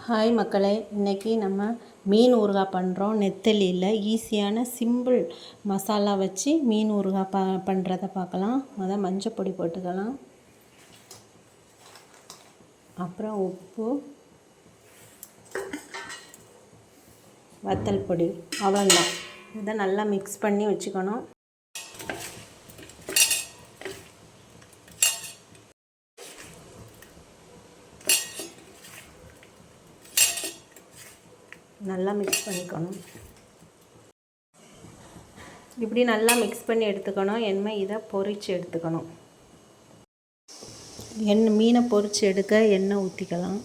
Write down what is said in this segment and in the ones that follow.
Hi மக்களே, இன்றைக்கி நம்ம மீன் ஊறுகாய் பண்ணுறோம். நெத்தலியில் ஈஸியான சிம்பிள் மசாலா வச்சு மீன் ஊறுகாய் பண்ணுறதை பார்க்கலாம். மஞ்சள் பொடி போட்டுக்கலாம், அப்புறம் உப்பு, வத்தல் பொடி, அவ்வளோதான். இதை நல்லா மிக்ஸ் பண்ணி வச்சுக்கணும். நல்லா மிக்ஸ் பண்ணிக்கணும். இப்படி நல்லா மிக்ஸ் பண்ணி எடுத்துக்கணும். இதை பொரித்து எடுத்துக்கணும். மீனை பொரித்து எடுக்க எண்ணெய் ஊற்றிக்கலாம்.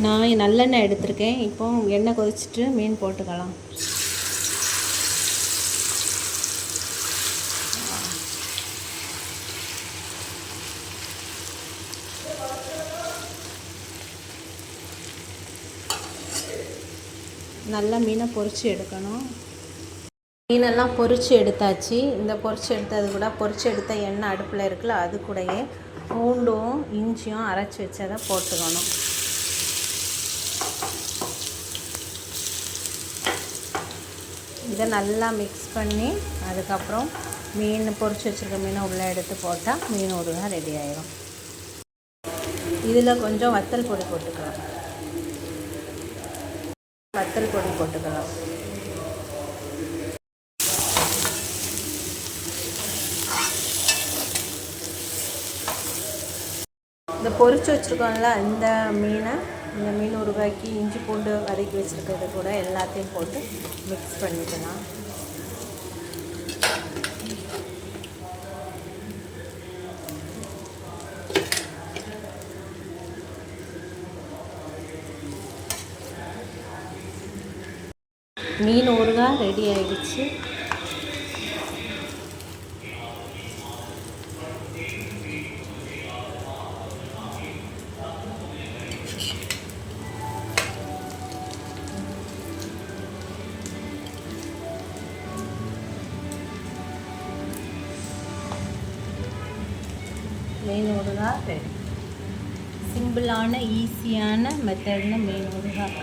நான் நல்லெண்ணெய் எடுத்திருக்கேன். இப்போ எண்ணெய் கொதிச்சுட்டு மீன் போட்டுக்கலாம். நல்லா மீனை பொரித்து எடுக்கணும். மீனெல்லாம் பொரித்து எடுத்தாச்சு. இந்த பொரித்து எடுத்தது கூட பொரித்து எடுத்த எண்ணெய் அடுப்பில் இருக்குல்ல, அது கூடயே பூண்டும் இஞ்சியும் அரைச்சி வச்சதை போட்டுக்கணும். இதை நல்லா மிக்ஸ் பண்ணி அதுக்கப்புறம் மீன் பொரித்து வச்சுருக்க மீனை உள்ளே எடுத்து போட்டால் மீன் ஊறுகாய் ரெடி ஆயிடும். இதில் கொஞ்சம் வத்தல் பொடி போட்டுக்கலாம். இந்த பொரிச்சு வச்சுருக்கோம்ல, இந்த மீன் ஊறுகாய்க்கு இஞ்சி பூண்டு வதக்கி வச்சுருக்கிறது கூட எல்லாத்தையும் போட்டு மிக்ஸ் பண்ணிக்கலாம். மீன் ஊறுகாய் ரெடி ஆகிடுச்சு. மீன் ஊறுகாய் ரெடி. சிம்பிளான ஈஸியான மெத்தட்னு மீன் ஊறுகாய்.